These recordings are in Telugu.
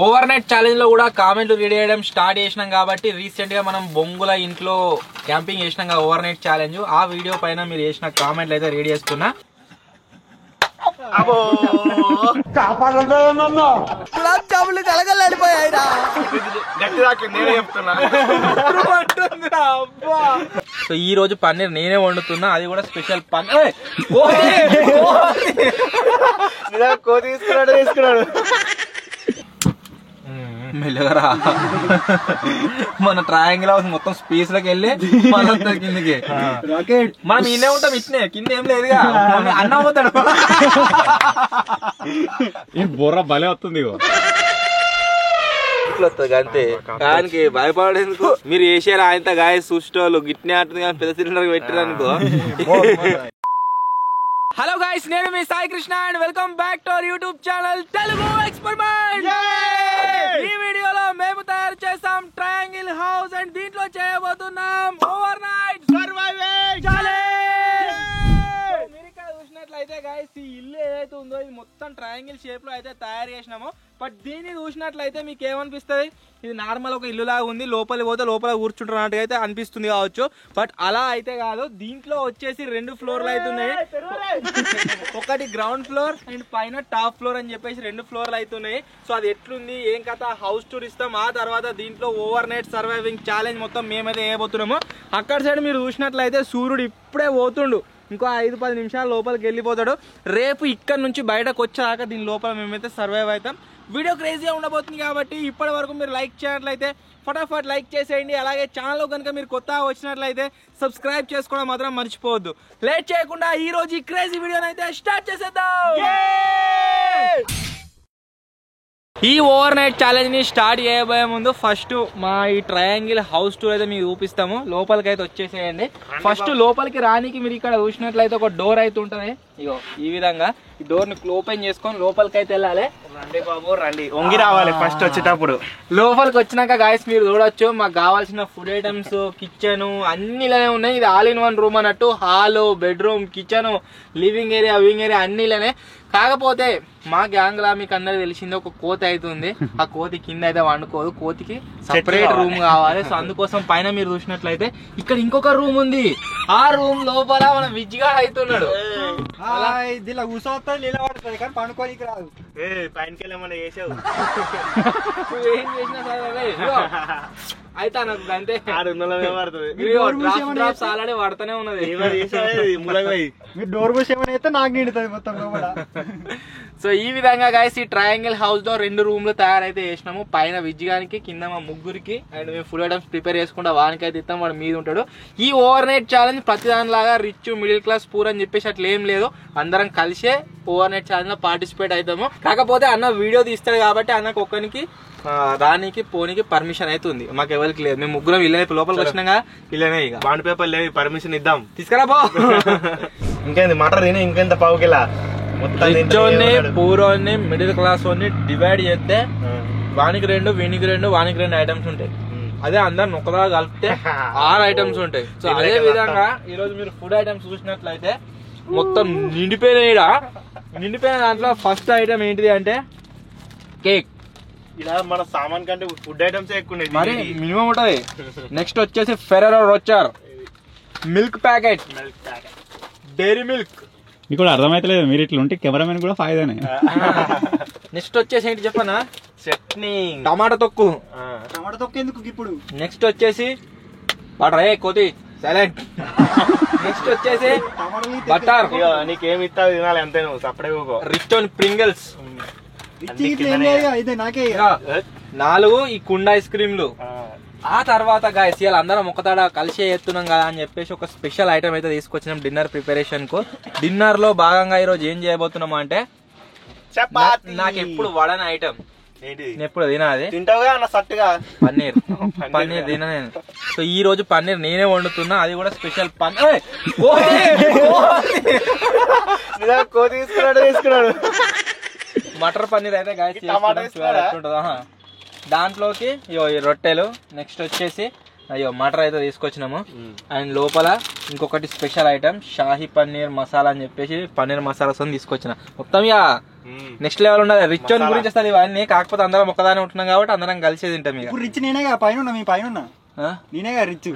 ఓవర్ నైట్ ఛాలెంజ్ లో కూడా కామెంట్లు రెడీ చేయడం స్టార్ట్ చేసినాం కాబట్టి రీసెంట్ గా మనం బొంగుల ఇంట్లో క్యాంపింగ్ చేసినాం ఓవర్ నైట్ ఛాలెంజ్. ఆ వీడియో పైన మీరు చేసిన కామెంట్లు అయితే రెడీ చేసుకున్నా. సో ఈ రోజు పన్నీర్ నేనే వండుతున్నా, అది కూడా స్పెషల్ పన్నీర్. తీసుకున్నాడు మెల్లగరా. మన ట్రయాంగిల్ హౌస్ మొత్తం స్పేస్ లోకి వెళ్ళి మన కిందకి మనం ఇన్నే ఉంటాం. ఇట్నే కింద ఏం లేదుగా, అన్న పోతాడు. బొర్ర భలే వస్తుంది అంతే. దానికి భయపడేందుకు మీరు వేసారు ఆయన గాయ చూసేవాళ్ళు గిట్నే అంటుంది కానీ పెద్ద సిలిండర్ పెట్టారనుకో. హలో గైస్, నేను మీ Sai Krishna and welcome back to our YouTube channel Telugu experiment. ఈ వీడియోలో మేము తయారు చేసాం ట్రయాంగిల్ హౌస్ అండ్ దీంట్లో చేయబోతున్నాం ఓవర్ నైట్ సర్వైవింగ్ ఛాలెంజ్. మీరు ఇక్కడ చూసినట్లయితే గైస్ ఈ ఇల్లు ఏదైతే ఉందో ఇది మొత్తం ట్రయాంగిల్ షేప్ లో అయితే తయారు చేసినాము. బట్ దీన్ని చూసినట్లయితే మీకు ఏమనిపిస్తుంది, ఇది నార్మల్ ఒక ఇల్లు లాగా ఉంది, లోపలికి పోతే లోపల కూర్చుంటున్నట్టుగా అయితే అనిపిస్తుంది కావచ్చు. బట్ అలా అయితే కాదు. దీంట్లో వచ్చేసి 2 ఫ్లోర్లు అయితే ఉన్నాయి. ఒకటి గ్రౌండ్ ఫ్లోర్ అండ్ పైన టాప్ ఫ్లోర్ అని చెప్పేసి 2 ఫ్లోర్లు అవుతున్నాయి. సో అది ఎట్లుంది ఏం కథ హౌస్ టూర్ ఇస్తాం. ఆ తర్వాత దీంట్లో ఓవర్ నైట్ సర్వైవింగ్ ఛాలెంజ్ మొత్తం మేమైతే వేయబోతున్నాము. అక్కడ సైడ్ మీరు చూసినట్లయితే సూర్యుడు ఇప్పుడే పోతుండు, ఇంకో 5-10 నిమిషాలు లోపలికి వెళ్ళిపోతాడు. రేపు ఇక్కడ నుంచి బయటకు వచ్చాక దీని లోపల మేమైతే సర్వైవ్ అవుతాం. వీడియో క్రేజీగా ఉండబోతుంది కాబట్టి ఇప్పటి వరకు మీరు లైక్ చేయనట్లయితే ఫటాఫట్ లైక్ చేసేయండి. అలాగే ఛానల్లో కనుక మీరు కొత్తగా వచ్చినట్లయితే సబ్స్క్రైబ్ చేసుకోవడం మాత్రం మర్చిపోవద్దు. లేట్ చేయకుండా ఈ రోజు ఈ క్రేజీ వీడియోని అయితే స్టార్ట్ చేసేద్దాం. ఈ ఓవర్ నైట్ ఛాలెంజ్ ని స్టార్ట్ చేయబోయే ముందు ఫస్ట్ మా ఈ ట్రయాంగిల్ హౌస్ టూర్ అయితే మీకు చూపిస్తాము. లోపలికి అయితే వచ్చేసేయండి. ఫస్ట్ లోపలికి రానికి మీరు ఇక్కడ చూసినట్లయితే ఒక డోర్ అయితే ఉంటుంది. ఇగో ఈ విధంగా ఈ డోర్ ని ఓపెన్ చేసుకొని లోపలికి అయితే వెళ్ళాలి. రండి బాబు రండి, వంగి రావాలి ఫస్ట్ వచ్చేటప్పుడు. లోపలికి వచ్చినాక గాయస్ మీరు చూడొచ్చు మాకు కావాల్సిన ఫుడ్ ఐటమ్స్, కిచెన్ అన్ని ఇలానే ఉన్నాయి. ఇది ఆల్ ఇన్ వన్ రూమ్ అన్నట్టు. Hall, bedroom, kitchen, living area, wing area అన్ని ఇలానే. కాకపోతే మా గ్యాంగ్ లా మీకు అందరికి తెలిసింది ఒక కోతి అవుతుంది. ఆ కోతి కింద అయితే వండుకోదు, కోతికి సెపరేట్ రూమ్ కావాలి. సో అందుకోసం పైన మీరు చూసినట్లయితే ఇక్కడ ఇంకొక రూమ్ ఉంది. ఆ రూమ్ లోపల మన విజ్జిగాడు అవుతున్నాడు. కూర్చోవద్దు నిలబడుతుంది కానీ పండుకోనికి రాదు. పైనకి వెళ్ళమని చేసావు నువ్వేం చేసినా సరే అయితే నాకు అంతే. ఆల్రెడీ పడుతూనే ఉన్నది. మీరు డోర్ బుష్ ఏమైనా అయితే నాకు నిండుతుంది మొత్తం లోపల. సో ఈ విధంగా గైస్ ఈ ట్రయాంగిల్ హౌస్ లో 2 రూమ్లు తయారైతే చేసినాము. పైన విజ్జిగానికి, కింద మా ముగ్గురికి. అండ్ మేము ఫుడ్ ఐటమ్స్ ప్రిపేర్ చేసుకుంటా వానికైతే ఇస్తాం, వాడు మీద ఉంటాడు. ఈ ఓవర్ నైట్ ఛాలెంజ్ ప్రతిదానిలాగా రిచ్, మిడిల్ క్లాస్, పూర్ అని చెప్పేసి అట్లా ఏం లేదు. అందరం కలిసే ఓవర్ నైట్ ఛాలెంజ్ లో పార్టిసిపేట్ అవుతాము. కాకపోతే అన్న వీడియో తీస్తాడు కాబట్టి అన్నకు ఒక్కరికి రానికి పోనీకి పర్మిషన్ అవుతుంది, మాకు ఎవరికి లేదు. మేము ముగ్గురం ఇల్లనే లోపలికి వచ్చినాగా ఇల్లనే. ఇక బాండ్ పేపర్ లేవు, పర్మిషన్ ఇద్దాం. తీసుకురా పో. ఇంకేంది మాట తిని ఇంకెంత పావుకిలా రిచ్చోని, పూరోని, మిడిల్ క్లాస్ వాడిని డివైడ్ చేస్తే వానికి 2, వీనికి 2, వానికి 2 ఐటమ్స్ ఉంటాయి. అదే అందరు ఒకదాగా కలిపితే 6 ఐటమ్స్ ఉంటాయి. సో అదే విధంగా ఈ రోజు మీరు ఫుడ్ ఐటమ్స్ చూసినట్లయితే మొత్తం నిండిపోయిన దాంట్లో ఫస్ట్ ఐటమ్ ఏంటిది అంటే కేక్. ఇలా మన సామాన్ కంటే ఫుడ్ ఐటమ్స్ ఎక్కువ మరి మినిమం ఉంటది. నెక్స్ట్ వచ్చేసి Ferrero Rocher milk packet, dairy milk. మీకు కూడా అర్థమైతలేదు, మీరు ఇట్లా ఉంటే కెమెరామెన్ కూడా ఫాయిదానే. నెక్స్ట్ వచ్చేసి ఏంటి చెప్పనా, చట్నీ, టమాటా తొక్కు. టమాటా తొక్కు ఎందుకు ఇప్పుడు? నెక్స్ట్ వచ్చేసి బటర్. కోతి సైలెంట్. నెక్స్ట్ వచ్చేసి బటర్. నీకేమి ఇస్తా తినాలి అంతే, నువ్వు సపడే రిచ్చోన్ ప్రింగిల్స్. 4 ఈ కుండ ఐస్ క్రీమ్లు. ఆ తర్వాత గాయస్ ఇవాళ అందరం ఒకతాడ కలిసి ఎత్తున్నాం కదా అని చెప్పేసి ఒక స్పెషల్ ఐటమ్ అయితే తీసుకొచ్చినాం డిన్నర్ ప్రిపరేషన్ కు. డిన్నర్ లో భాగంగా ఈ రోజు ఏం చేయబోతున్నాం అంటే నాకు ఎప్పుడు వడని ఐటమ్, నేను ఎప్పుడు తినాది పన్నీర్ తిన నేను. సో ఈ రోజు పన్నీర్ నేనే వండుతున్నా, అది కూడా స్పెషల్ పన్నీర్. తీసుకున్నాడు మటర్ పన్నీర్ అయితే గాయస్ ఉంటుందా. దాంట్లోకి ఈ రొట్టెలు, నెక్స్ట్ వచ్చేసి అయ్యో మటర్ అయితే తీసుకొచ్చినాము. అండ్ లోపల ఇంకొకటి స్పెషల్ ఐటమ్ షాహీ పన్నీర్ మసాలా అని చెప్పేసి పన్నీర్ మసాలాస్ తీసుకొచ్చిన. మొత్తం ఇక నెక్స్ట్ లెవెల్ ఉండదు. రిచ్ అని గురించి వస్తుంది ఇవన్నీ. కాకపోతే అందరం ఒక్కదానే ఉంటున్నాం కాబట్టి అందరం కలిసి తింటాం. ఇక రిచ్ నేనేగా పైన మీ పైన నేనేగా రిచ్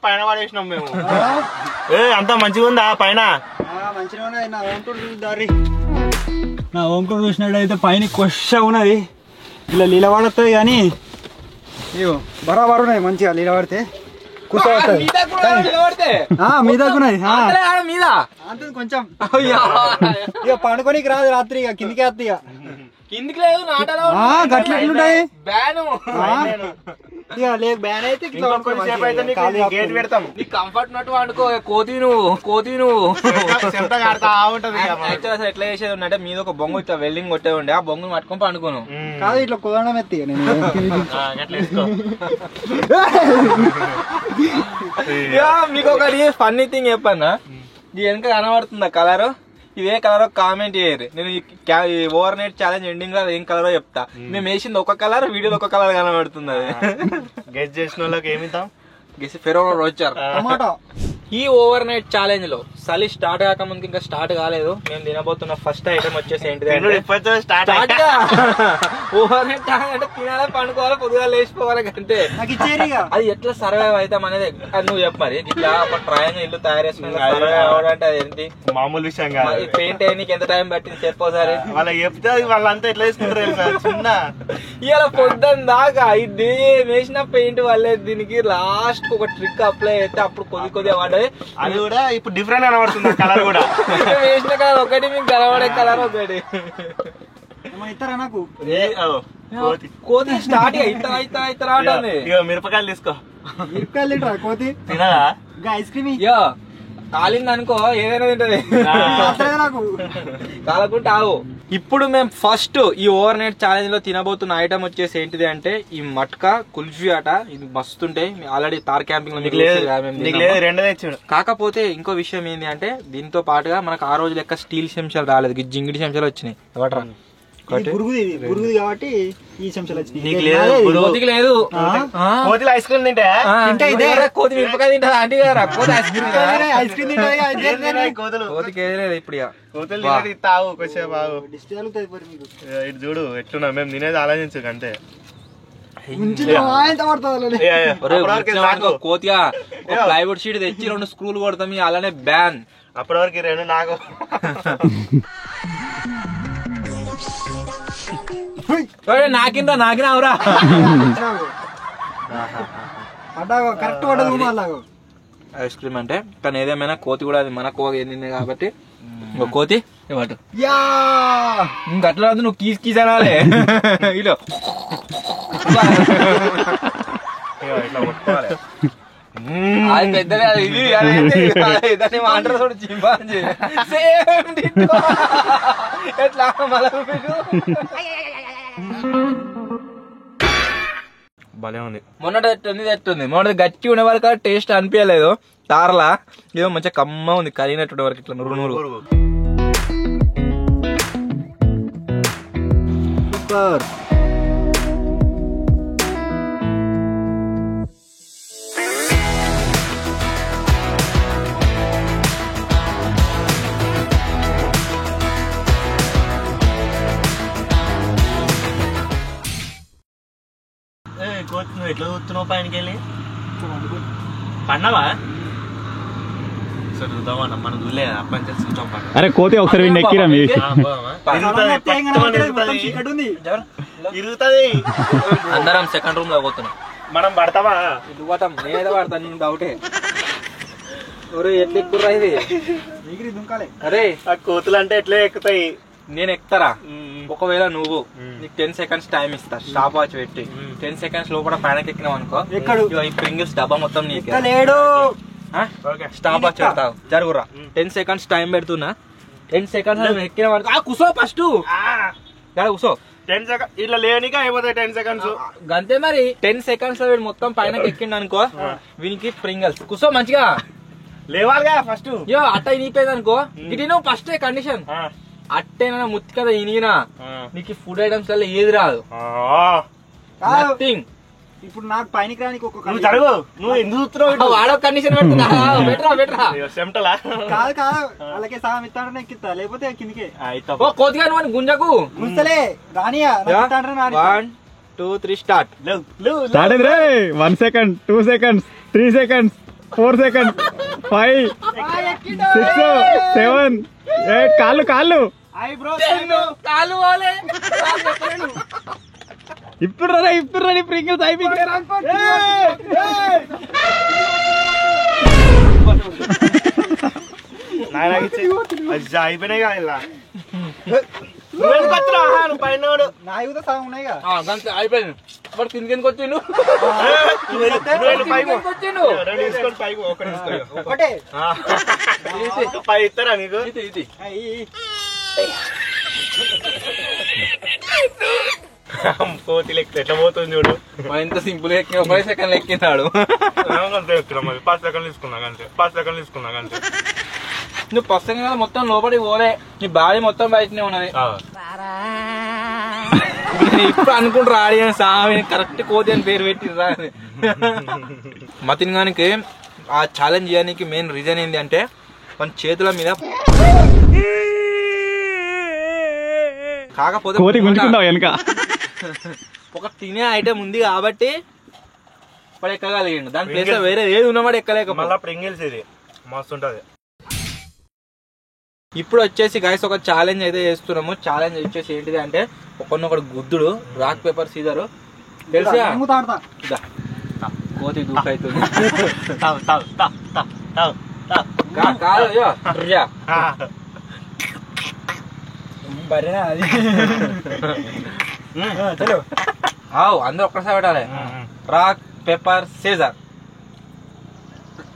పైన పడేసినాం మేము. అంతా మంచిగా ఉందా పైన? మంచిగా ఉన్నది. నా ఓంటూరు దారి నా ఓంటూరు చూసినట్టయితే పైన కొష ఉన్నది. ఇలా లీలవాడుతుంది కానీ ఇవో బరాబరు ఉన్నాయి. మంచిగా లీలవాడితే కూర్చోబడుతుంది. మీద మీద అంతే కొంచెం ఇక పండుకోనికి రాదు రాత్రి. ఇక కిందికి వస్తుంది. ఇక కిందికి లేదు గట్లు ఎట్లుంటాయి బ్యాను. ఇక లేదు బ్యాన్ అయితే గేట్ పెడతాం. నీకు కంఫర్ట్ ఉన్నట్టు అనుకో. కోతి నువ్వు అసలు ఎట్లా చేసేది అంటే మీద ఒక బొంగు ఇట్లా వెల్డింగ్ కొట్టే ఉండే. ఆ బొంగుని పట్టుకొని పండుకోను. కాదు ఇట్లా కుదరడం ఎత్తి మీకు ఒకటి ఫన్నీ థింగ్ చెప్పన్నా. ఇది వెనక కనబడుతుందా కలర్? ఇదే కలర్ కామెంట్ చేయరు. నేను ఈ ఓవర్ నైట్ ఛాలెంజ్ ఎండింగ్ లో ఏం కలరో చెప్తా. మేము వేసింది ఒక కలర్, వీడియోలో ఒక కలర్ కనబడుతుంది. అది గెస్ చేసిన వాళ్ళకి ఏమిద్దాం? ఫెరోరో రోచర్. ఈ ఓవర్ నైట్ ఛాలెంజ్ లో చలి స్టార్ట్ కాక ముందుకు ఇంకా స్టార్ట్ కాలేదు. మేము తినబోతున్న ఫస్ట్ ఐటమ్ వచ్చేసి ఏంటిది ఓవర్ నైట్ ఛాలెంజ్ అంటే తినాలి, పండుకోవాలి, పొద్దుగా లేచిపోవాలి అంతే. అది ఎట్లా సర్వైవ్ అవుతాం అనేది నువ్వు చెప్పు. మరి ఇట్లా ఒక ట్రయాంగిల్ ఇల్లు తయారు చేసుకుని సర్వైవ్ అవ్వడంటే అది ఏంటి మామూలు విషయం కాదు. పెయింట్ అయ్యడానికి ఎంత టైం పట్టింది చెప్పోసారి. వాళ్ళకి చెప్తే వాళ్ళంతా ఎట్లా వేసుకుంటారు చిన్న. ఇలా పొద్దున్న దాకా ఇది వేసిన పెయింట్ వల్లే దీనికి లాస్ట్ ఒక ట్రిక్ అప్లై అయితే అప్పుడు కొద్దిగా పడ్డది. అది కూడా ఇప్పుడు డిఫరెంట్ కనబడుతుంది కలర్ కూడా. వేసిన కలర్ ఒకటి, మీకు కనబడే కలర్ ఒకటి. ఇస్తారా నాకు కోతి స్టార్ట్ అవుతుంది. మిరపకాయలు తీసుకో. మిరపకాయలు తింటా కోతి తినదా? ఐస్ క్రీమ్ కాలింది అనుకో ఏదైనా తింటది. నాకు కాలకుంటే ఆవు. ఇప్పుడు మేము ఫస్ట్ ఈ ఓవర్ నైట్ ఛాలెంజ్ లో తినబోతున్న ఐటమ్ వచ్చేసి ఏంటిది అంటే ఈ మట్కా కుల్ఫీ అట. ఇది మస్తుంటాయి. ఆల్రెడీ తార్ క్యాంపింగ్ లో. కాకపోతే ఇంకో విషయం ఏంటి అంటే దీంతో పాటుగా మనకు ఆ రోజు లెక్క స్టీల్ చెంచాలు రాలేదు, జింగిడి చెంచాలు వచ్చినాయి. ఎవట్రా గురుగుది కాబట్టి ఈ చెంచాలు వచ్చినాయి. లేదు కోతిలో ఐస్ క్రీమ్ తింటా. కోతి మిరపకాయ తింటా అంటే కోతి ఐస్ క్రీమ్ ఐస్ క్రీమ్ తింటా. కోతికి ఏది లేదు ఇప్పుడు. కోతులు తావు కొంచెం బాగు ఇటు చూడు ఎట్లున్నా. మేము తినేది ఆలోచించు అంతే. కోతిగా ప్లైవుడ్ షీట్ తెచ్చి 2 స్క్రూలు కొడతాం అలానే బ్యాన్. అప్పటి వరకు 2 నాకు నాకినవరా కరెక్ట్ పడదు. ఐస్ క్రీమ్ అంటే కానీ ఏదేమైనా కోతి కూడా అది మన కోగ ఏంది కాబట్టి కోతి ఇవ్వటు అట్లా నువ్వు కీస్ అనాలే. ఇలో ఇట్లా కొట్టుకోవాలి. అది పెద్దది ఇది దాన్ని మాంటారు చూడు చింపాంజీ. ఎట్లా మళ్ళీ భలే ఉంది. మొన్నటి గట్టి ఉండే వరకు టేస్ట్ అనిపించలేదు. తారలా ఏదో మంచిగా కమ్మ ఉంది కరిగినట్టు వరకు ఇట్లా నూరు. సూపర్. కోతి నువ్వు ఎట్లా చూస్తున్నావు పైనకి వెళ్ళి? పన్నావా? సరే చూద్దామన్నా మనం చూడలేదు అప్పని చూద్దాం. అరే కోతి ఒకసారి ఎక్కిరా మీరు ఇరుగుతుంది. అందరం సెకండ్ రూమ్ లో పోతున్నాం. మనం పడతావా? ఇటు పోతాం. నేనేదో పడతాను, నేను డౌటే. ఎట్లా ఎక్కుర్రా ఇది? అరే ఆ కోతులు అంటే ఎట్లా ఎక్కుతాయి? నేను ఎక్కుతారా? ఒకవేళ నువ్వు నీకు 10 seconds టైం ఇస్తా, స్టాప్ వాచ్ పెట్టి 10 seconds లోపల పైనకి ఎక్కినావు అనుకో, ఈ ప్రింగిల్స్ డబ్బా మొత్తం నీకు స్టాప్ వాచ్ పెడతావు. జరుగురా 10 seconds టైం పెడుతున్నా. 10 seconds ఎక్కినావు అనుకో కూసో ఫస్ట్ కూసో. 10 seconds ఇట్లా లేనిక అయిపోతాయి 10 seconds అంతే. మరి 10 seconds లో మొత్తం పైనకి ఎక్కిండు అనుకో వీనికి ప్రింగిల్స్. కూసో మంచిగా లేవాలిగా ఫస్ట్. అట్ట ఇనిపోయింది అనుకో ఇది నువ్వు ఫస్ట్ కండిషన్. అట్టేనా ముత్తి కదా ఇనిగినా నీకు ఫుడ్ ఐటమ్స్ వల్ల ఏది రాదు. నథింగ్. ఇప్పుడు నాకు పైనకి రానికి ఒక నువ్వు జరుగు నువ్వు ఎందుకు చూస్తున్నావు వాడో కండిషన్ పెడుతున్నా బెటరా చెమటలా కాదు కాదు అలాగే సగం ఇస్తాడని ఎక్కిస్తా లేకపోతే కిందికి ఓ కోతిగా నువ్వు గుంజకు గుంజలే రానియా 1 2 3 స్టార్ట్ స్టార్ట్ అయింది రే 1 సెకండ్ 2 సెకండ్స్ 3 సెకండ్స్ 4 సెకండ్స్ 5 6 7 8 కాళ్ళు కాళ్ళు కాలు వాలే ఇప్పుడు రా ప్రింగిల్స్ అయిపోయింది అయిపోయినాయి ఇలా నువ్వు పైన నా కూడా సగం ఉన్నాయి అయిపోయింది మరి కిందకి వచ్చిండు ఒకటే పై ఇస్తారా నీకు ఇది కోతి లెక్క ఎట్లా పోతుంది చూడు ఎంత సింపుల్ ఎక్కి 5 సెకండ్ ఎక్కినాడు అంతే ఎక్కినా మరి 5 సెకండ్లు తీసుకున్నా అంతే నువ్వు పర్సన్ కదా మొత్తం లోపలికి పోలే నీ బాడీ మొత్తం బయటనే ఉన్నది ఇప్పుడు అనుకుంటారు ఆడియన్స్ కరెక్ట్ కోతి అని పేరు పెట్టిరా మతిన్ గానికి ఆ ఛాలెంజ్ చేయడానికి మెయిన్ రీజన్ ఏంటి అంటే మన చేతుల మీద కాకపోతే కోతి గుంజుకుంటావు వెనక ఒక తినే ఐటమ్ ఉంది కాబట్టి ఇప్పుడు ఎక్కగలిగిండు దాని ప్లేస్ వేరే ఏది ఉన్నవాడు ఎక్కలేక మళ్ళీ ప్రింగిల్స్ ఇది మస్తు ఉంటది ఇప్పుడు వచ్చేసి గైస్ ఒక ఛాలెంజ్ అయితే చేస్తున్నాము ఛాలెంజ్ వచ్చేసి ఏంటిది అంటే ఒకనొకడు గుద్దుడు రాక్ పేపర్ సీజరు తెలుసా కోతి దూకైతుంది కాదు బరేనా అది అందరూ ఒక్కసారి పెట్టాలి రాక్ పేపర్ సీజర్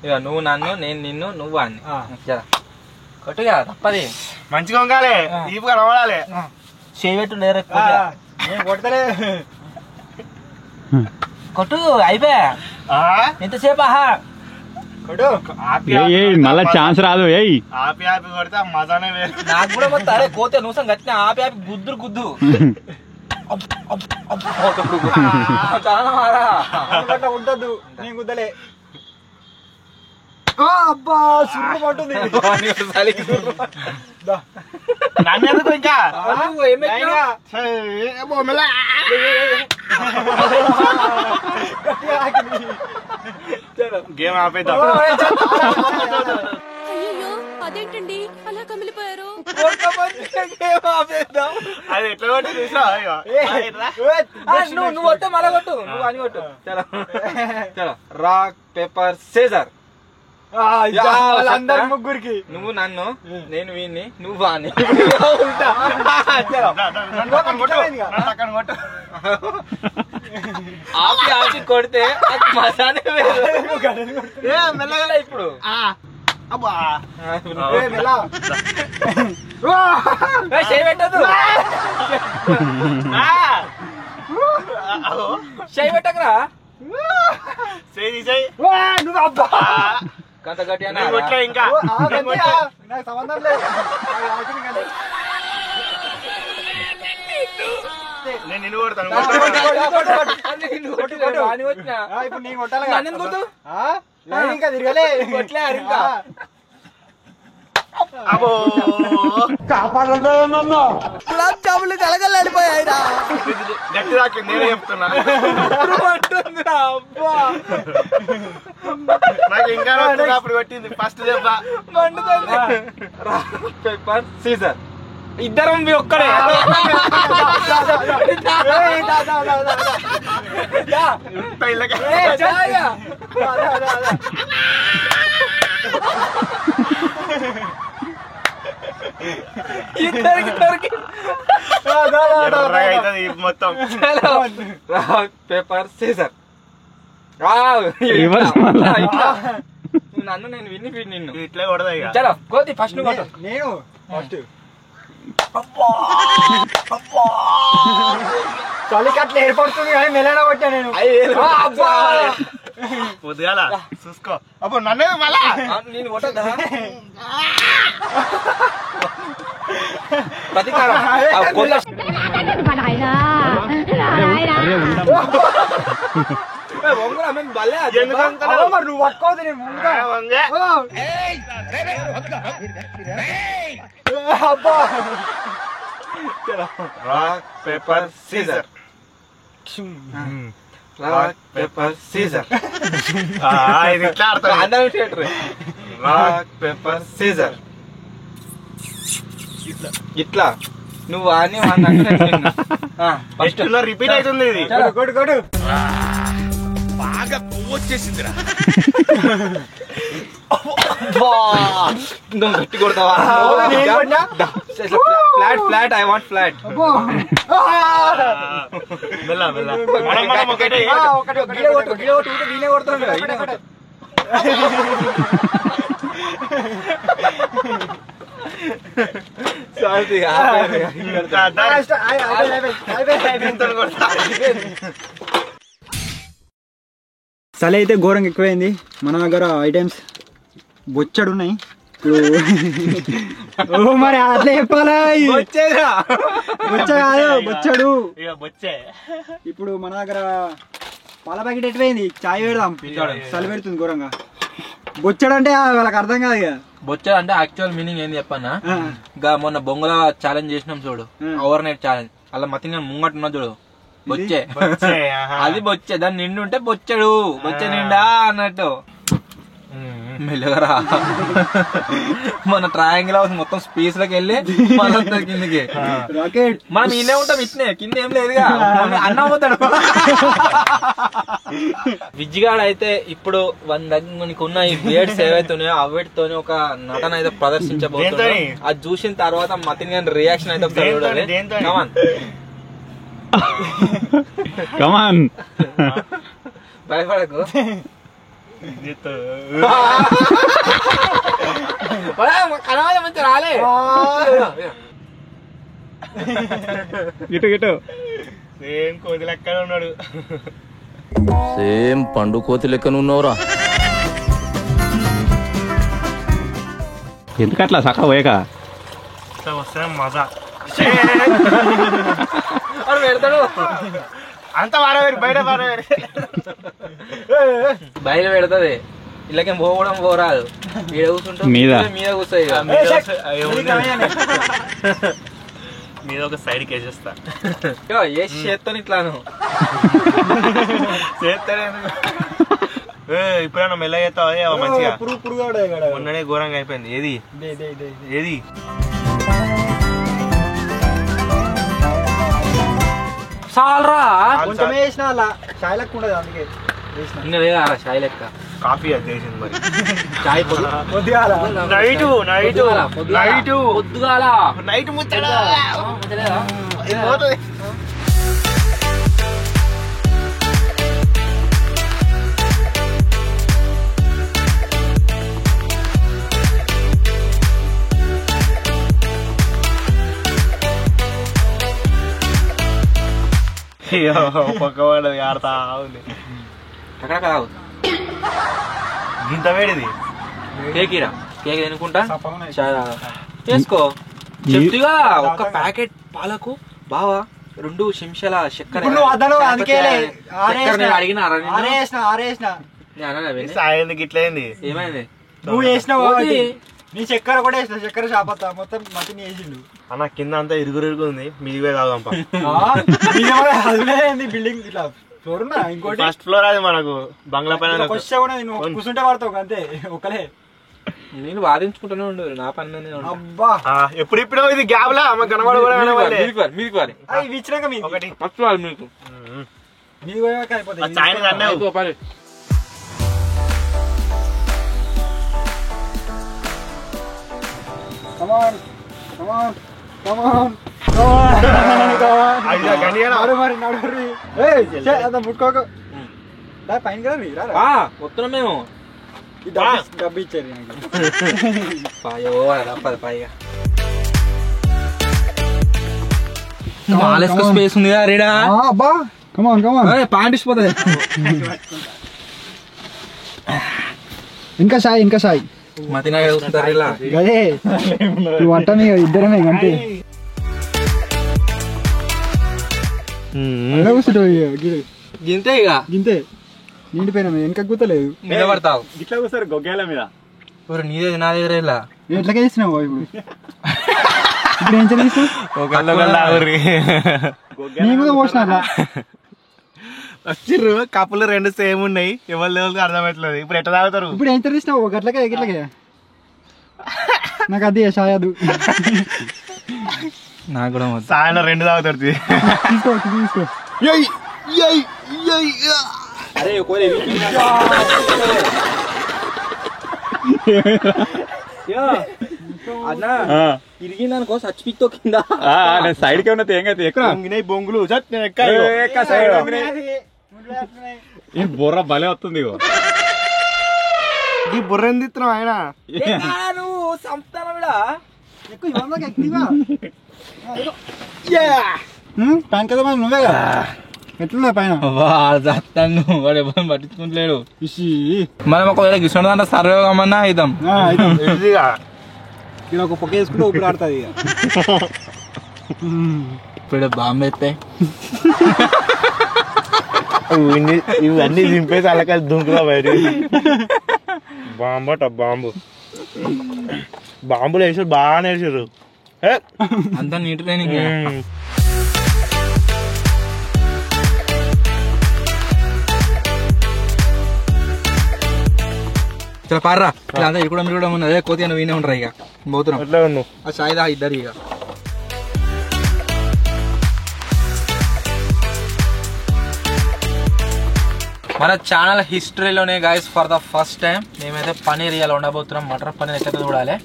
ఇక నువ్వు నన్ను నేను నిన్ను నువ్వు అన్ని జరా కొట్టుగా తప్పది మంచిగా ఉండాలి ఈపు కనబడాలి చేయబెట్టు నేను కొడతలే కొట్టు అయిపోయా ఎంతసేపు ఆహా కొట్టు మళ్ళా ఛాన్స్ రాదు ఏయ్ ఆపి కొడితే మజానే వేరు నాకు కూడా మొత్తం అరే కోతే నూసం గట్టిన ఆపి గుద్దు ఉండద్దు నేను గుద్దలే అబ్బా సుర్రు పట్టుంది నన్ను ఎందుకు ఇంకా గేమ్ ఆపేద్దాం అయ్యో అదేంటండి అలా కమిలిపోయారు అది ఎట్లా కొట్టి చూసా నువ్వు వస్తే మళ్ళా కొట్టు నువ్వు అని కొట్టు చలో రాక్ పేపర్ సీజర్ అందరు ముగ్గురికి నువ్వు నన్ను నేను వీణ్ణి నువ్వు వాణ్ణి ఆపి ఆపి కొడితే అది మజానే మెల్లగల ఇప్పుడు చేయబెట్టదు చేయబెట్టకరా నువ్వు అబ్బా కంత గట్టి ఇంకా నాకు సంబంధం లేదు నేను నిన్ను కొడతాను ఇప్పుడు నేను కొట్టాలి ఇంకా తిరగలే ఇంకా గులాబ్ జాములు కలగలడిపోయాయి గట్టి దాకా నేనే చెప్తున్నా నాకు ఇంకా అప్పుడు కొట్టింది ఫస్ట్ దెబ్బ పేపర్ సీజర్ ఇద్దరం మీ ఒక్కడే ఇద్దరికి మొత్తం పేపర్ సీజర్ నన్ను నేను విని నిన్ను ఇట్లా కొడదా చలో కోతి ఫస్ట్ నువ్వు కొట్టు నేను ఫస్ట్ చలికి అట్లా ఏర్పడుతుంది కానీ మెల్లన కొట్టా నేను పొద్దుగాల చూసుకో అప్పుడు నన్నే మళ్ళా నేను కొట్టదా ప్రతికారం అరే ఉండమ్మా మరి నువ్వు పట్టుకోవద్దు నేను ముందుగా. అబ్బా rock paper scissor rock paper scissor ఇది ఇట్లా ఆడతారు. రాక్ పేపర్ సీజర్ ఇట్లా నువ్వు అని ఫస్ట్ రిపీట్ అవుతుంది ఇది. కొడు కొడు బాగా కొవ్వొచ్చేసిందిరా. గట్టి కొడతావా? Flat I want flat. మెల్ల మెల్ల మనం మనం ఒకటే చలి అయితే ఘోరంగా ఎక్కువైంది. మన దగ్గర ఐటమ్స్ బొచ్చడు ఉన్నాయి. ఇప్పుడు మరి అట్లా చెప్పాలా? బొచ్చ కాదు బొచ్చడు. ఇప్పుడు మన దగ్గర పాల ప్యాకెట్ ఎట్టిపోయింది. చాయ్ పెడదాం, చలి పెడుతుంది ఘోరంగా. బొచ్చడు అంటే వాళ్ళకి అర్థం కాదు ఇక. బొచ్చ అంటే యాక్చువల్ మీనింగ్ ఏంది చెప్పన్నా? మొన్న బొంగుల ఛాలెంజ్ చేసినాం చూడు, ఓవర్ నైట్ ఛాలెంజ్. అలా మతి ముంగట ఉన్నా చూడు, బొచ్చే. అది బొచ్చే, దాన్ని నిండు ఉంటే బొచ్చడు, బొచ్చే నిండా అన్నట్టు. మెల్లగరా మన ట్రయాంగిల్ హౌస్ మొత్తం స్పేస్ లోకి వెళ్ళి మళ్ళీ కిందకి రాకెట్. మనం ఇన్నే ఉంటాం, ఇట్నే కింద ఏం లేదుగా, అన్న పోతాడు. విజ్జిగాడు అయితే ఇప్పుడు నీకున్న ఈ బ్లేడ్స్ ఏవైతున్నాయో అవిటితోనే ఒక నటన అయితే ప్రదర్శించబోతున్నాడు. అది చూసిన తర్వాత మతిని గారి రియాక్షన్ అయితే ఒకసారి చూడాలి. కమాన్ భయపడకు. మంచి రాలే. ఇటు ఇటు సేమ్ కోతి లెక్కనే ఉన్నాడు. సేమ్ పండు కోతి లెక్కన ఉన్నావురా. ఎందుకట్లా సక్క పోయాక వస్తే మజా పెడతాడు. అంత వారవేరు బయట వారవేరు బయట పెడతది. ఇళ్ళకేం పోవడం పోరాదు. ఈడ కూర్చుంటాం, మీద కూర్చోయి. మీద ఒక సైడ్కి వేసేస్తా. ఏ చేస్తాను ఇట్లాను చేస్తానే. ఇప్పుడైనా మెల్ల చేస్తావా మంచిగా? మొన్ననే ఘోరంగా అయిపోయింది. ఏది ఏది చాలరా కొంచెం వేసిన అలా చాయ్ లెక్క ఉండదు, అందుకే ఇంకా లేదా చాయ్ లెక్క. కాఫీ అది చేసింది మరి. చాయ్ కొద్దిగా నైట్ నైట్ నైట్ పొద్దుగాల నైట్ ముచ్చట పక్కవాడు ఆడతా ఉంది. అక్కడ కాదు ఇంత వేడిది కేకీరా, కేక్ తినుకుంటా చేసుకో. చెప్తుగా ఒక ప్యాకెట్ పాలకు బావా 2 చెంచాల చక్కెర సాయంత్రం ఇట్లయింది. ఏమైంది? నువ్వు వేసినావు, నీ చక్కెర కూడా వేసిన. చక్కెర షాపత్తా మొత్తం మతిని వేసిండు. అన్న కింద అంతా ఇరుగు ఉంది, మీదివే కాదంప. బిల్డింగ్ ఇట్లా ఫ్లోర్ ఉన్నా, ఇంకోటి ఫస్ట్ ఫ్లోర్ అది మనకు బంగ్లా పైన. కూర్చుంటే పడతావు అంతే ఒకలే. నేను వాదించుకుంటూనే ఉండు, నా పని అబ్బా ఎప్పుడు ఇప్పుడు ఇది గ్యాప్ లా కనబడ మీదికి వారి ఇవి ఇచ్చినాక మీకు ఒకటి ఫస్ట్ వాళ్ళు మీకు మీది పోయాక అయిపోతాయి. చాయ్ అన్నావు పని. Come on, come on, come on. ముట్టుకోక పైన కదా వస్తున్నాం మేము. డబ్బు ఇచ్చారు పైగా మాలేసుకో స్పేస్ ఉంది కదా రీడా. అబ్బా కమాన్ కమాన్ పాయింట్ ఇచ్చిపోతుంది. ఇంకా సాయి ఇంకా సాయి మతినా కూర్చుంటారు ఇలా. అదే వంటని ఇద్దరమే అంతే. గింతే ఇక గింతే నిండిపోయినా వెనక గుతలేదు. నిలబడతావు ఇట్లా కూర్చోరు గొగ్గేల మీద. నీదే నా దగ్గర ఇలా ఎట్లా చేసినావు ఇప్పుడు? ఇప్పుడు ఏం చేసినావు? నేను కూడా పోసిన అట్లా. వచ్చిర్రు కప్పులు 2 సేమ్ ఉన్నాయి. ఎవరి లెవెల్ అర్థమవుతలేదు. ఇప్పుడు ఎట్లా తాగుతారు? ఇప్పుడు ఏం చేసినావు? గట్లకే గిట్లకే నాకు అది షాయదు. నాకు కూడా సాయంత్రం 2 తాగుతారు. తీసుకో తీసుకో. అరే అన్నా ఇరిగిందనుకో చచ్చిపిక్తో కింద. నేను సైడ్కి ఉన్నది ఏం కదా ఎక్కువ బొంగులు బుర్ర భలే వస్తుంది. ఈ బుర్ర ఎందుకు ఇస్తున్నావు ఆయన? నువ్వు సంస్థాన ప్యాన్ కదా నువ్వే కదా. ఎట్లున్నా పైన వాడు ఎవరు పట్టించుకుంటలేడు. మనం ఒకవేళ గిసండి అంటే సర్వే కమ్మన్నా అవుతాం. ఇలా ఒక పొక్క వేసుకుంటే ఊపిరి ఆడుతుంది. ఇప్పుడు బాంబు ఎత్తే ఇవన్నీ దింపేసి అలకాయ దుంకులా బయట. బాంబట బాంబులు వేసారు, బాగానే వేసారు. అంతా నీట్ ట్రైనింగ్. చాలా పార్రా అంతా ఇక్కడ మీరు కూడా ఉన్నది. అదే కోతి అని వీనే ఉంటారు. ఇక పోతున్నాం ఎట్లా ఉన్నావు? ఆ సాయిదా ఇద్దరు ఇక మన ఛానల్ హిస్టరీలోనే guys for the first time మేమైతే పన్నీర్ ఇవాళ ఉండబోతున్నాం. మటర్ పన్నీర్ ఎట్లా చూడాలి.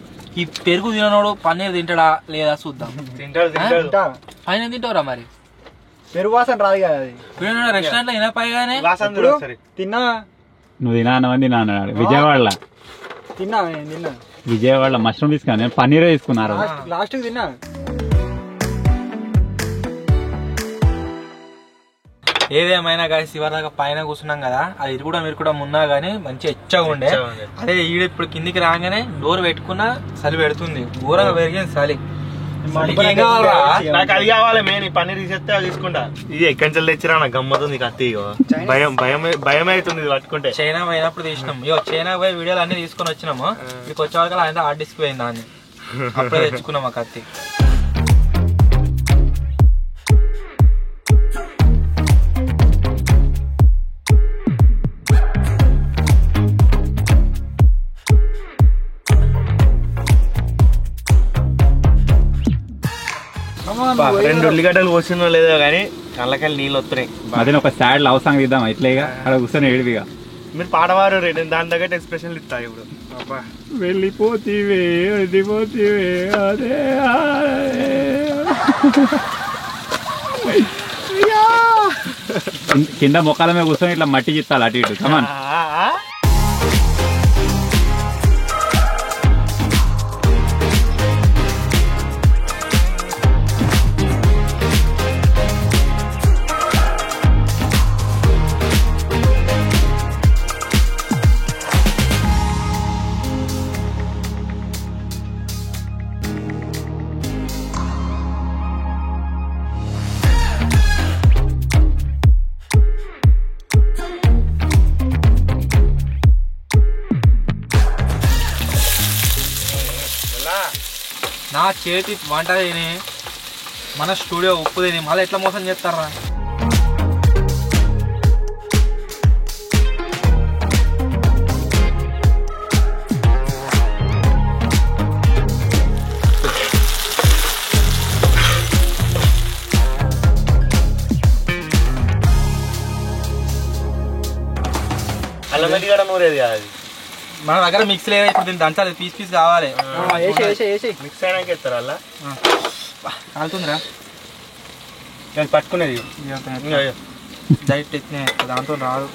ఈ పెరుగు తిననోడు పన్నీర్ తింటాడా లేదా చూద్దాం. తింటాడు. పైన తింటావురా మరి? పెరుగు వాసన రాదు కదా అది. రెస్టారెంట్ లో తినపాయిగానే తిన్నా. నువ్వు తినానవని తిన్నాడు విజయవాడలో. తిన్నా నేను తిన్నా. విజయవాడలో మష్రూమ్ తీసుకున్నా, నేను పన్నీరే తీసుకున్నారు. లాస్ట్ తిన్నా. ఏదేమైనా గాయస్ ఇవరి దాకా పైన కూర్చున్నాం కదా, అది కూడా మీరు కూడా మున్నా గానీ మంచి ఎచ్చగా ఉండే. అదే ఈడ ఇప్పుడు కిందికి రాగానే డోర్ పెట్టుకున్నా చలి పెడుతుంది, ఘోరంగా పెరిగింది చలి. నాకు అది కావాలి మెయిన్. ఈ పన్నీర్ తీసేస్తే అది తీసుకుంటా. ఇది ఎక్కడి నుంచి తెచ్చిరా? నాకు గమ్మతుంది కత్తి. భయం అవుతుంది ఇది పట్టుకుంటే. చైనా పోయినప్పుడు తీసినాం. చైనా పోయి వీడియోలు అన్ని తీసుకొని వచ్చినాము. మీకు వచ్చే వరకు ఆయన హార్డ్ డిస్క్ పోయింది దాన్ని. అప్పుడే తెచ్చుకున్నాం ఆ కత్తి. రెండు ఉల్లిగడ్డలు పోసినో లేదో కానీ కళ్ళకెళ్ళి నీళ్ళు వస్తున్నాయి. అదే ఒక సాడ్ లవ్ సాంగ్ ఇద్దాం ఇట్లేగా అక్కడ కూర్చొని ఏడివిగా. మీరు పాడవారు దాని తగ్గట్టు ఎక్స్ప్రెషన్లు ఇస్తా. ఇప్పుడు వెళ్ళిపోతీవే వెళ్ళిపోతీవే అదే కింద మొక్కల మీద కూర్చొని ఇట్లా మట్టి చిత్తాలి అటు ఇటు. కమాన్. నా చేతి వంట తిని మన స్టూడియో ఉప్పు తిని మళ్ళీ ఎట్లా మోసం చేస్తారా? అల్లం వెల్లిగడ్డ నూరేది అది మన దగ్గర మిక్స్ లేదా? ఇప్పుడు దీన్ని దంచాలి, పీస్ పీస్ కావాలి. మిక్స్ అయినాక ఇస్తారు అలా కాలుతుందిరా పట్టుకునేది. డైరెక్ట్ ఎత్తినే దాంతో రాదు.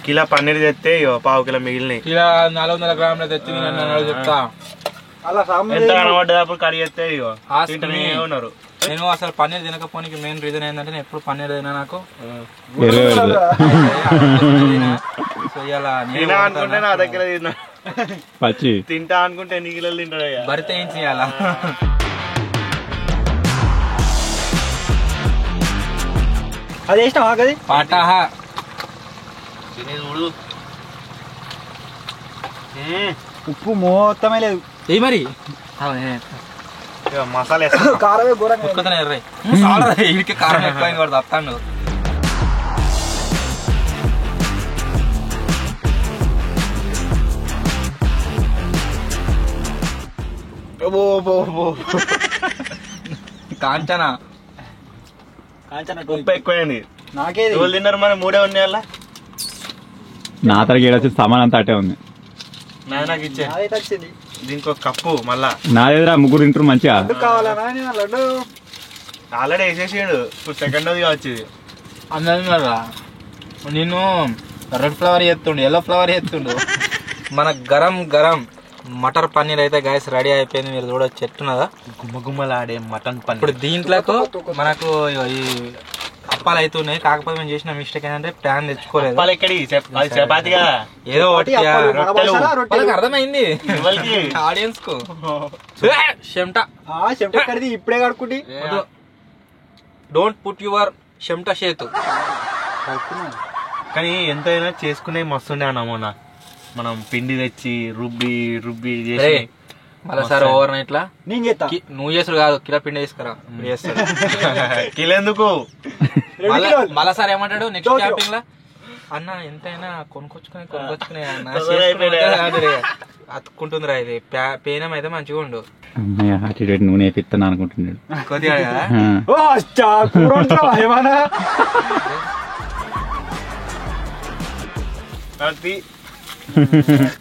కిలో పన్నీర్ తెస్తే పావు కిలో మిగిలినాయి. ఇలా 400 గ్రాములు తెచ్చింది నన్ను చెప్తా. అలా ఎంత కనబడ్డది అప్పుడు కడిగేస్తే తింటూనే ఉన్నారు. నేను అసలు పన్నీర్ తినకపోనికి మెయిన్ రీజన్ ఏంటంటే నేను ఎప్పుడు పన్నీర్ తినా నాకు సో ఇలా తినా అనుకుంటే నా దగ్గర తిన్నా, పచ్చి తింటా అనుకుంటే ఎన్ని కిలోలు తింటాడు. భరితే ఏం చేయాలా? అది వేసినావా అది పాటాహా చూడు ఉప్పు మొత్తమే లేదు. ఏ మరి మసాలా కారమే ఘోరంగా ఉక్కుతనే ఇడికి కారం ఎక్కువైంది వాడు తప్తాడు. కాంచనా ఉప్పు ఎక్కువైంది. నాకేది ఎవరు తిన్నారు మరి? 3 ఉన్నాయి అలా. నా తరగతి ఏడొచ్చి సామాన్ అంతా అట్టే ఉంది. నాకు ఇచ్చే నాదైతే వచ్చింది. దీనికి ఒక కప్పు మళ్ళా నాదేదిరా 3 తింటారు మంచిగా. కావాలనా నేను లడ్డు ఆల్రెడీ వేసేసాడు. ఇప్పుడు సెకండ్ అది వచ్చింది అన్నది నేను రెడ్ ఫ్లవర్ చేస్తుండు, ఎల్లో ఫ్లవర్ చేస్తుండు. మన గరం గరం మటర్ పన్నీర్ అయితే గైస్ రెడీ అయిపోయింది. మీరు చూడొచ్చు చెట్టున్నదా గుమ్మగుమ్మలాడే మటన్ పన్నీర్. ఇప్పుడు దీంట్లోకి మనకు ఈ అప్పాలు అవుతున్నాయి. కాకపోతే మేము చేసిన మిస్టేక్ ఏంటంటే ప్యాన్ తెచ్చుకోలేదు. చపాతిగా ఏదో ఒకటి రొట్టెలు. వాళ్ళకి అర్థమైంది ఎవరికి? ఆడియన్స్ కు. చెమట కడిది ఇప్పుడే కడుక్కుంటి. డోంట్ పుట్ యువర్ చెమట చేతు. కానీ ఎంతైనా చేసుకునే మస్తుండే అన్నమోనా. మనం పిండి తెచ్చి రుబ్బి రుబ్బి చేసి మళ్ళీ సార్ ఓవర్ నైట్ లా నేను చేస్తా. నువ్వు చేసుడు కాదు, కిలో పిండి తీసుకురా చేస్తాడు. కిలో ఎందుకు? మళ్ళా సార్ ఏమంటాడు నెక్స్ట్ క్యాంపింగ్ లా, అన్న ఎంతైనా కొనుక్కొచ్చుకునే అతుక్కుంటుందిరా ఇది పేనం అయితే మంచిగా ఉండు. అమ్మయ్య అటు ఇటు నూనె వేపిస్తాను అనుకుంటున్నాడు కొద్దిగా కదా. ఏమన్నా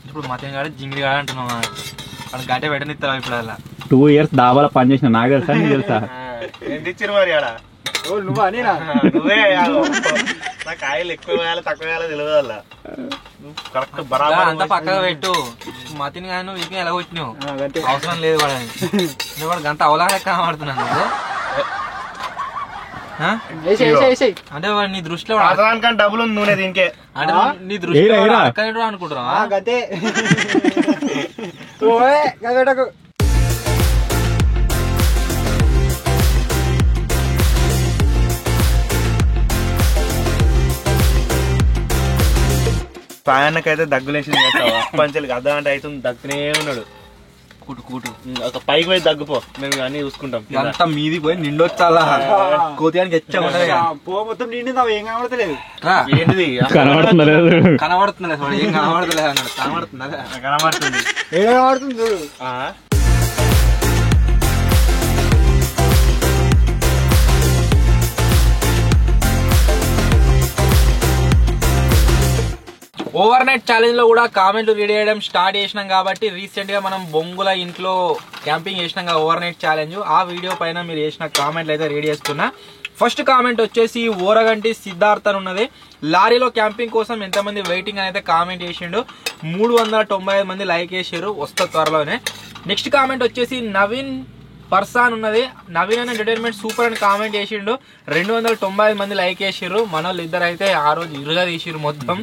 ఇప్పుడు మతం కాదు జింగిరి కాదు అంటున్నావు. అక్కడ గంట పెట్టనిస్తావా ఇప్పుడు అలా? 2 years దాబాలో పని చేసిన నాకు తెలుసా నీకు తెలుసా? ఎంత ఇచ్చారు మరి ఆడ? నువ్వా నేనా? నువ్వే నాకు ఆయిల్ ఎక్కువ వేయాలి తక్కువ వేయాలో తెలియదు అలా. కరెక్ట్ బరాబర్ అంతా పక్కగా పెట్టు. మతిని కానీ నువ్వు వీటిని ఎలా కొట్టినావు అవసరం లేదు వాడని. నేను వాడు గంట అవలాగా కనబడుతున్నాను అంటే వాడు నీ దృష్టిలో కానీ డబ్బులు ఉంది నూనె దీనికే. అంటే నీ దృష్టిలో అనుకుంటున్నావా? గతే సాయన్నకైతే దగ్గులేసి పంచలకి అర్ధ గంట అవుతుంది దగ్గునే ఉన్నాడు. కూటు కూటు ఒక పైకి పోయి దగ్గుపో, మేము అన్ని చూసుకుంటాం. అంతా మీది పోయి నిండొచ్చాలా కోతియానికి ఎచ్చామంటే మొత్తం నిండిందా? ఏం కనబడతలేదు. ఏంటిది కనబడుతున్నారు కనబడుతుందిలే వాడు, ఏం కనబడతలేదు అన్నాడు. కనబడుతుందా? కనబడుతుంది. ఏం కనబడుతుంది చూడు. ఓవర్ నైట్ ఛాలెంజ్ లో కూడా కామెంట్లు రీడ్ చేయడం స్టార్ట్ చేసినాం కాబట్టి రీసెంట్ గా మనం బొంగుల ఇంట్లో క్యాంపింగ్ చేసినాం ఓవర్ నైట్ ఛాలెంజ్. ఆ వీడియో పైన మీరు చేసిన కామెంట్లు అయితే రీడ్ చేస్తున్నా. ఫస్ట్ కామెంట్ వచ్చేసి ఓరగంటి సిద్ధార్థ్ అని ఉన్నది. లారీలో క్యాంపింగ్ కోసం ఎంతమంది వెయిటింగ్ అని అయితే కామెంట్ చేసిండు. 395 మంది లైక్ చేసారు, వస్తా త్వరలోనే. నెక్స్ట్ కామెంట్ వచ్చేసి నవీన్ పర్సాన్ ఉన్నది. నవీన్ అనే ఎంటర్టైన్మెంట్ సూపర్ అని కామెంట్ చేసిండు. 295 మంది లైక్ చేసిర్రు. మన వాళ్ళు ఇద్దరు అయితే ఆ రోజు ఇరుగా తీసిర్రు మొత్తం.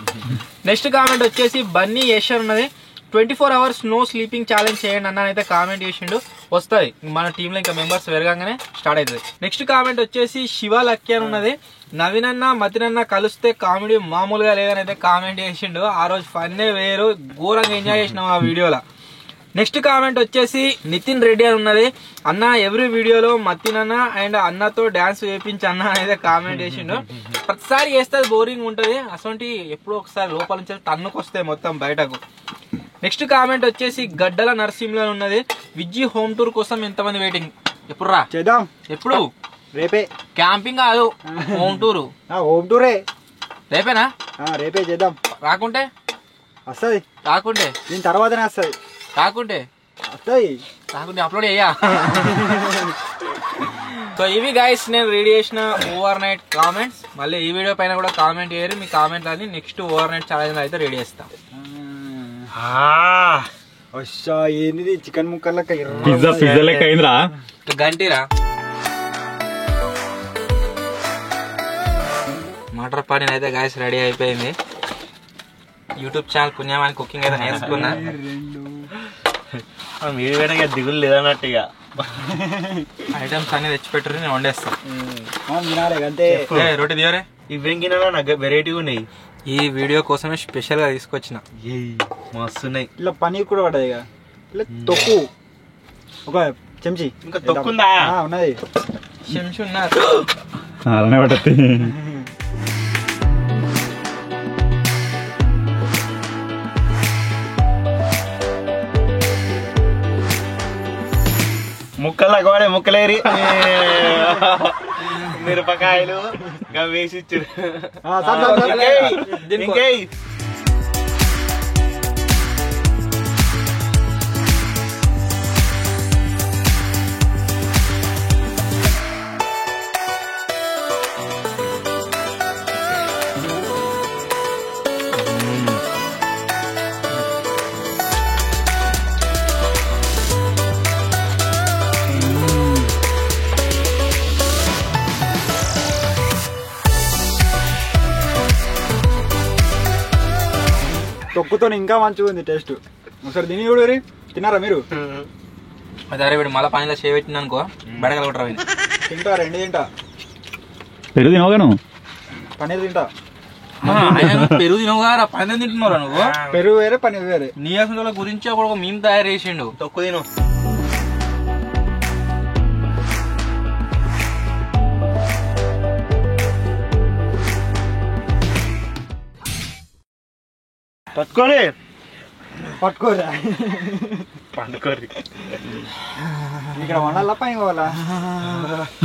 నెక్స్ట్ కామెంట్ వచ్చేసి బన్నీ యశర్ ఉన్నది. 24 hours నో స్లీపింగ్ ఛాలెంజ్ చేయండి అన్న అయితే కామెంట్ చేసిండు. వస్తుంది మన టీంలో ఇంకా మెంబర్స్ పెరగానే స్టార్ట్ అవుతుంది. నెక్స్ట్ కామెంట్ వచ్చేసి శివ లక్కీ అని ఉన్నది. నవీన్ అన్న మతినన్న కలిస్తే కామెడీ మామూలుగా లేదని అయితే కామెంట్ చేసిండు. ఆ రోజు ఫన్నే వేరు, ఘోరంగా ఎంజాయ్ చేసినాం ఆ వీడియోలో. నెక్స్ట్ కామెంట్ వచ్చేసి నితిన్ రెడ్డి అని ఉన్నది. అన్న ఎవ్రీ వీడియోలో మతినన్న అండ్ అన్నతో డాన్స్ వేయించి అన్న అయితే కామెంట్ చేసిండు. ప్రతిసారి చేస్తే బోరింగ్ ఉంటుంది, అసలు ఎప్పుడో ఒకసారి లోపల నుంచి తన్నుకు వస్తాయి మొత్తం బయటకు. నెక్స్ట్ కామెంట్ వచ్చేసి గడ్డల నరసింహలో ఉన్నది. విజ్జి హోమ్ టూర్ కోసం ఎంతమంది వెయిటింగ్? ఎప్పుడు రా చేద్దాం? ఎప్పుడు? రేపే. క్యాంపింగ్ కాదు, హోమ్ టూర్. హోమ్ టూరే రేపేనా? రేపే చేద్దాం. రాకుంటే వస్తుంది, రాకుంటే దీని తర్వాతనే వస్తుంది, రాకుంటే వస్తుంది, రాకుంటే అప్లోడ్ అయ్యా. సో ఇవి గైస్ నేను రెడీ చేసిన ఓవర్ నైట్ కామెంట్స్. మళ్ళీ ఈ వీడియో పైన కూడా కామెంట్ చేయరు, మీ కామెంట్ అని నెక్స్ట్ ఓవర్ నైట్ ఛాలెంజ్ అయితే రెడీ చేస్తాం. ఏంది చికెన్ ముక్కలకి పిజ్జా లెక్క అయిందిరా. గంటిరా మటర్ పన్నీర్ అయితే గైస్ రెడీ అయిపోయింది. యూట్యూబ్ ఛానల్ పుణ్యమాని కుకింగ్ అయితే నేర్చుకున్నా. మీరు వేడగా దిగులు లేదన్నట్టు ఇక ఐటమ్స్ అన్ని తెచ్చిపెట్టరు, నేను వండేస్తాను. రొట్టె దివరే ఇవేం గినా నాకు వెరైటీగా ఉన్నాయి. ఈ వీడియో కోసమే స్పెషల్ గా తీసుకొచ్చిన. మస్తున్నాయి. ఇలా పనీర్ కూడా పడ్డది ఇక. ఇలా తొక్కు ఒక చెంచి ఇంకా తొక్కుందా ఉన్నది. చెంచు ఉన్నారు అలానే పట్టద్ది. ముక్కలు అగవాడే ముక్కలేరి మిరపకాయలు వేసి ఇచ్చారు. తొక్కుతో ఇంకా మంచిగా ఉంది టేస్ట్. ఒకసారి తిని కూడా తిన్నారా మీరు? అదే వీడు మళ్ళీ పనిలో చేయబెట్టిన అనుకో బెడగలగొట్టరా. తింటా, రెండు తింటా. పెరుగు తినవుగా పన్నీర్ తింటా. పెరుగు తినవుగా పని తింటున్నారా నువ్వు? పెరుగు వేరే పన్నీర్ వేరే. నీ అసలు గురించి ఒక మేము తయారు చేసిండు. తొక్కు తిను. పట్టుకోరా పండుకోరి. ఇక్కడ వండాలా పైన పోవాలా?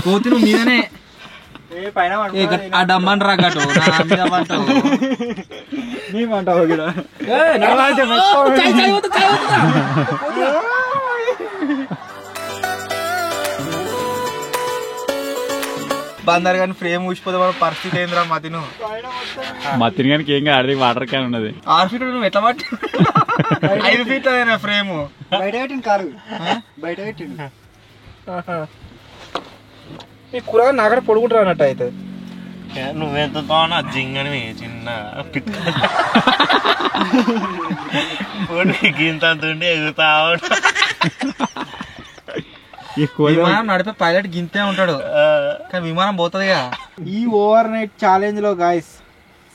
కోతి నువ్వు మీదనే పైన ఆ డమ్మని రాగట్టు నీమంటావు ఇక్కడ. బందర్ కానీ ఫ్రేమ్ ఊసిపోతే మన పరిస్థితి ఏందిరా మతిను. మతిని కానీ ఏం ఆడికి వాటర్ క్యాన్ ఉన్నది. 6 ఫీట్ నువ్వు ఎట్లా పట్టి 5 ఫీట్ అయినా ఫ్రేమ్ బయట పెట్టింది కారు, బయట పెట్టింది. ఈ కూర నాకడ పొడుగుంటారు అన్నట్టు అయితే. నువ్వెంత బాగున్నా జింగని చిన్న గింత ఉండి ఎగురుతా విమానం నడిపే పైలట్ గింతే ఉంటాడు కానీ విమానం పోతుందిగా. ఈ ఓవర్ నైట్ ఛాలెంజ్ లో గాయస్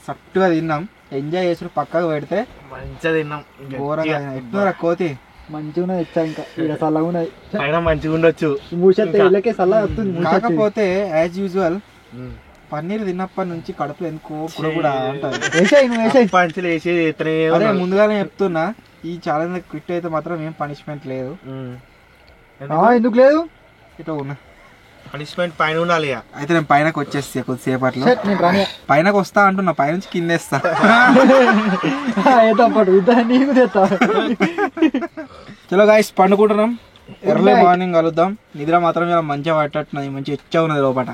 సట్టుగా తిన్నాం, ఎంజాయ్ చేసుడు పక్కకు పెడితే మంచిగా తిన్నాం. ఘోరంగా ఎట్లా కోతి మంచిగా ఇచ్చా. ఇంకా ఇక్కడ చల్లగా ఉన్నది, పైన మంచిగా ఉండొచ్చు. ఇళ్ళకే చల్లగా వస్తుంది. కాకపోతే యాజ్ యూజువల్ పన్నీర్ తిన్నప్పటి నుంచి కడుపులో ఎందుకో కూడా అంటారు. పంచులు వేసి అదే ముందుగానే చెప్తున్నా, ఈ ఛాలెంజ్ క్విట్ అయితే మాత్రం ఏం పనిష్మెంట్ లేదు. ఎందుకు లేదు? ఇట్లా ఉన్నా పనిష్మెంట్ పైన ఉండాలి. అయితే నేను పైనకి వచ్చేస్తా కొద్దిసేపట్లో. పైనకి వస్తా అంటున్నా, పైనుంచి కిందేస్తా. చలో గాయస్ పండుకుంటున్నాం, ఎర్లీ మార్నింగ్ కలుద్దాం. నిద్ర మాత్రం ఇలా మంచిగా పట్టట్టున్నది, మంచిగా ఇచ్చా ఉన్నది లోపల.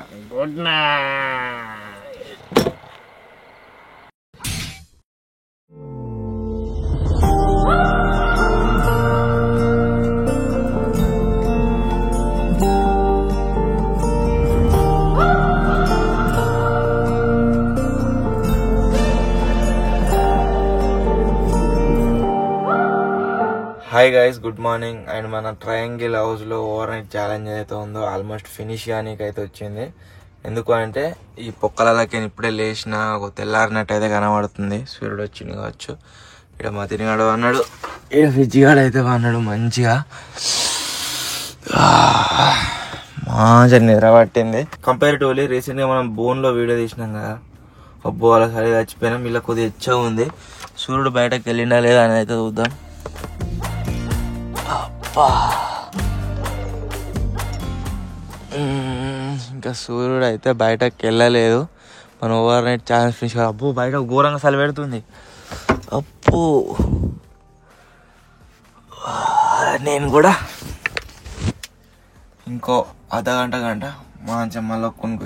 Hi guys, good morning. And మన ట్రయాంగిల్ హౌస్లో ఓవర్ నైట్ ఛాలెంజ్ ఏదైతే ఉందో ఆల్మోస్ట్ ఫినిష్ కానీ అయితే వచ్చింది. ఎందుకు అంటే ఈ పొక్కలకి ఇప్పుడే లేచిన ఒక తెల్లారినట్టు అయితే కనబడుతుంది. సూర్యుడు వచ్చింది కావచ్చు. ఇక్కడ మా తిరిగాడు అన్నాడు, ఇక్కడ ఫ్రిడ్జ్ గాడు అయితే అన్నాడు మంచిగా మంచిగా నిద్ర పట్టింది. కంపారిటివ్లీ రీసెంట్గా మనం బోన్లో వీడియో తీసినాం కదా, అబ్బో అలా సరి చచ్చిపోయినాం. ఇలా కొద్దిగా హెచ్చగా ఉంది. సూర్యుడు బయటకు వెళ్ళిండా లేదా అని అయితే చూద్దాం. ఇంకా సూర్యుడు అయితే బయటకు వెళ్ళలేదు. మన ఓవర్ నైట్ ఛాలెంజ్ ఫినిష్. అబ్బో బయట ఘోరంగా చలి పెడుతుంది. అప్పు నేను కూడా ఇంకో గంట మంచిగా మళ్ళీ కొనుక్కు.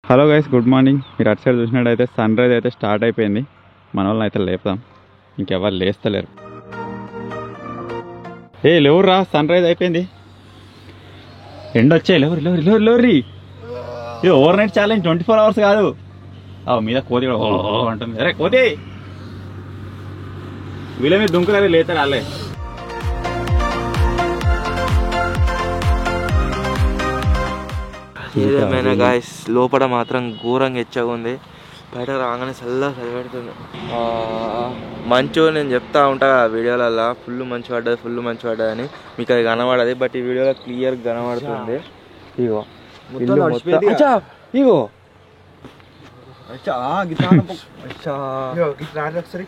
Hello guys, good morning. మీరు అటు సైడ్ చూసినట్టయితే సన్ రైజ్ అయితే స్టార్ట్ అయిపోయింది. మన వాళ్ళని అయితే లేపుదాం, ఇంకెవరు లేస్తలేరు. లేవురా, సన్ రైజ్ అయిపోయింది. ఎండ వచ్చాయి, లేవరి. ఇది ఓవర్ నైట్ ఛాలెంజ్ 24 hours కాదు. మీద కోతి కూడా ఓ అంటుంది. అరే కోతి, వీళ్ళ మీద దుంకుతారే, లేతారు వాళ్ళే. ఏదేమైనా గాయస్ లోపల మాత్రం ఘోరంగా హెచ్చగా ఉంది. బయట రాగానే చల్లగా చదివెడుతుంది. మంచు నేను చెప్తా ఉంటా వీడియోలలో, ఫుల్ మంచి పడ్డది అని. మీకు అది కనబడది, బట్ ఈ వీడియోలో క్లియర్ కనబడుతుంది. ఇగో ఇగో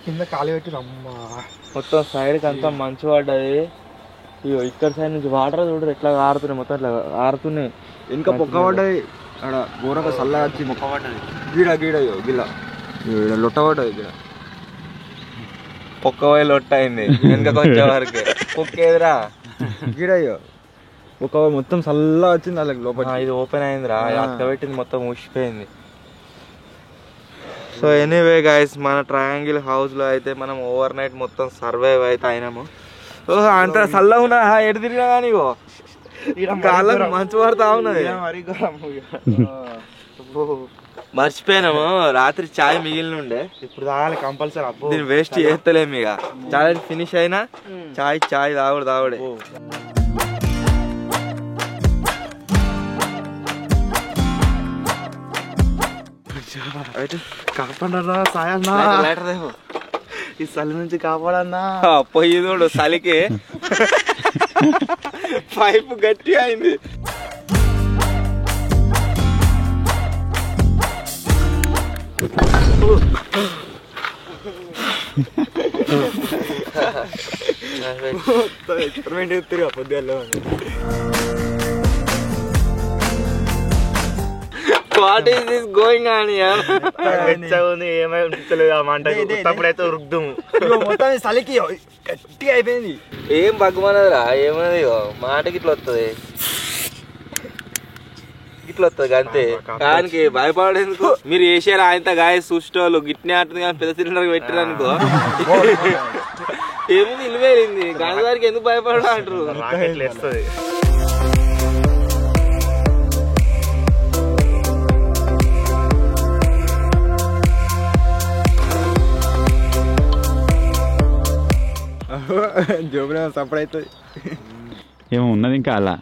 కింద కాలు పెట్టి మొత్తం సైడ్కి అంతా మంచు పడ్డది. ఇగో ఇక్కడ సైడ్ నుంచి వాటర్ చూడరు ఎట్లా ఆరుతున్నాయి, మొత్తం ఇట్లా ఆరుతున్నాయి. ఇంకా పొక్క పడ్డది అక్కడ ఘోరంగా చల్లగా వచ్చి మొక్క పడ్డది. గీడ లొట్ట పడ్డది. పొక్క పోయి లొట్ట అయింది వెనక వచ్చే వరకు. పొక్కేదిరా గీడయ్యో ఒక మొత్తం చల్లగా వచ్చింది వాళ్ళకి లోపల. ఇది ఓపెన్ అయిందిరా, అక్క పెట్టింది మొత్తం ఊసిపోయింది. సో ఎనీవే గైస్, మన ట్రయాంగిల్ హౌస్లో అయితే మనం ఓవర్ నైట్ మొత్తం సర్వైవ్ అయితే అయినాము. అంత చల్లగా ఉన్నా ఎటు తిరిగినా కానీ కాళ్ళకు మంచు పడతా ఉన్నది. మర్చిపోయినాము, రాత్రి చాయ్ మిగిలిన ఉండే, ఇప్పుడు తాగాలి కంపల్సరీ. దీన్ని వేస్ట్ చేస్తలేము. ఇక ఛాలెంజ్ ఫినిష్ అయినా చాయ్ తాగుడే. కాపాడన్నా సాయన్నా, ఈ చలి నుంచి కాపాడన్నా. పొయ్యి చూడు చలికి పైపు గట్టి అయింది. ఎక్స్పెరిమెంట్ చేస్తారు పొద్దుల్లో. What is this going on? ఏమై ఉంటలేదు ఆ మంట. అప్పుడైతే రుగ్దుము మొత్తం చలికి గట్టి అయిపోయింది. ఏం బగ్గుమన్నదిరా, ఏమన్నది మాటకి ఇట్లా వస్తుంది అంతే. దానికి భయపడేందుకు మీరు వేసారు ఆయనతో గాయ చూసేవాళ్ళు గిట్నే ఆడుతుంది కానీ పెద్ద సిలిండర్ పెట్టారు అనుకో ఏముంది ఇల్లువేరింది గాలి వారికి ఎందుకు భయపడ అంటారు. వస్తుంది జోబులో సపరేట్ అవుతుంది. ఏమో ఉన్నది ఇంకా అలా.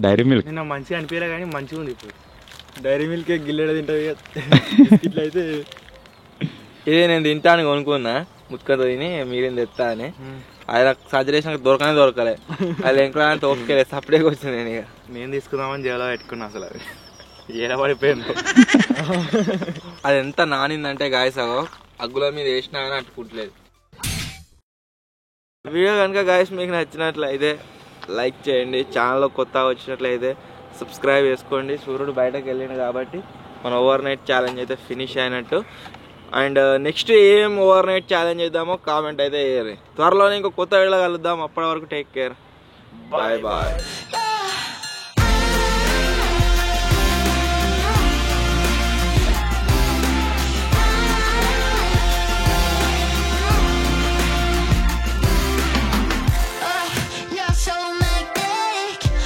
డైరీ మిల్క్ నిన్న మంచిగా అనిపించలే కానీ మంచిగా ఉంది. ఇప్పుడు డైరీ మిల్క్ గిల్లెడ తింటుంది ఇట్లా అయితే. ఇదే నేను తింటాను కొనుక్కున్నా ముక్కతో తిని మీరేం తెస్తా అని. అది సజరేషన్ దొరకలే. అది ఎంకో తోపుకెళ్ళే సపరేట్గా వచ్చింది. నేను ఇక నేను తీసుకుందామని జేలో పెట్టుకున్నా, అసలు అది ఏడబడిపోయింది. అది ఎంత నానిందంటే గాయస్ అగ్గుల మీద వేసినా కానీ అట్టుకుంటలేదు. వీడియో కనుక గాయస్ మీకు నచ్చినట్లయితే లైక్ చేయండి, ఛానల్లో కొత్తగా వచ్చినట్లయితే సబ్స్క్రైబ్ చేసుకోండి. సూర్యుడు బయటకు వెళ్ళిండు కాబట్టి మన ఓవర్ నైట్ ఛాలెంజ్ అయితే ఫినిష్ అయినట్టు. అండ్ నెక్స్ట్ ఏం ఓవర్ నైట్ ఛాలెంజ్ చేద్దామో కామెంట్ అయితే వేయాలి. త్వరలోనే ఇంకో కొత్త వీడియో కలుద్దాం. అప్పటి వరకు టేక్ కేర్, బాయ్.